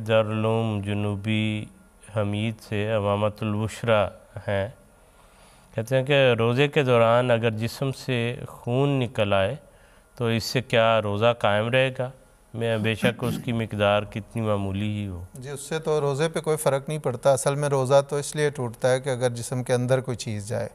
دارالعلوم جنوبی حمید سے امامۃ البشریٰ ہیں، کہتے ہیں کہ روزے کے دوران اگر جسم سے خون نکل آئے تو اس سے کیا روزہ قائم رہے گا؟ میں بے شک اس کی مقدار کتنی معمولی ہی ہو۔ جی اس سے تو روزے پہ کوئی فرق نہیں پڑتا۔ اصل میں روزہ تو اس لیے ٹوٹتا ہے کہ اگر جسم کے اندر کوئی چیز جائے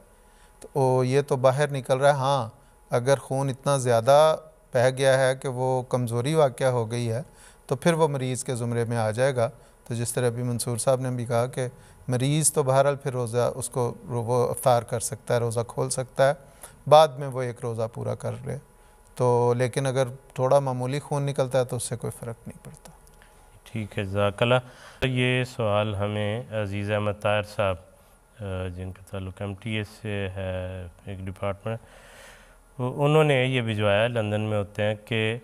تو یہ تو باہر نکل رہا ہے۔ ہاں اگر خون اتنا زیادہ بہہ گیا ہے کہ وہ کمزوری واقع ہو گئی ہے تو پھر وہ مریض کے زمرے میں آ جائے گا۔ تو جس طرح ابھی منصور صاحب نے بھی کہا کہ مریض تو بہرحال پھر روزہ اس کو وہ افطار کر سکتا ہے، روزہ کھول سکتا ہے، بعد میں وہ ایک روزہ پورا کر لے تو، لیکن اگر تھوڑا معمولی خون نکلتا ہے تو اس سے کوئی فرق نہیں پڑتا۔ ٹھیک ہے، جزاک اللہ۔ یہ سوال ہمیں عزیز احمد طاہر صاحب جن کا تعلق ایم ٹی ایس سے ہے، ایک ڈپارٹمنٹ، انہوں نے یہ بھجوایا، لندن میں ہوتے ہیں، کہ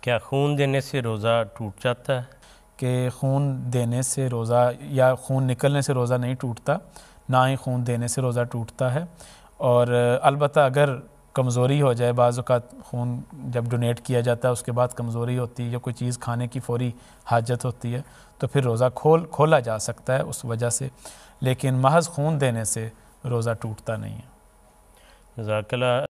کیا خون دینے سے روزہ ٹوٹ جاتا ہے؟ کہ خون دینے سے روزہ یا خون نکلنے سے روزہ نہیں ٹوٹتا، نہ ہی خون دینے سے روزہ ٹوٹتا ہے۔ اور البتہ اگر کمزوری ہو جائے، بعض اوقات خون جب ڈونیٹ کیا جاتا ہے اس کے بعد کمزوری ہوتی ہے یا کوئی چیز کھانے کی فوری حاجت ہوتی ہے تو پھر روزہ کھولا جا سکتا ہے اس وجہ سے، لیکن محض خون دینے سے روزہ ٹوٹتا نہیں ہے۔ جزاک اللہ۔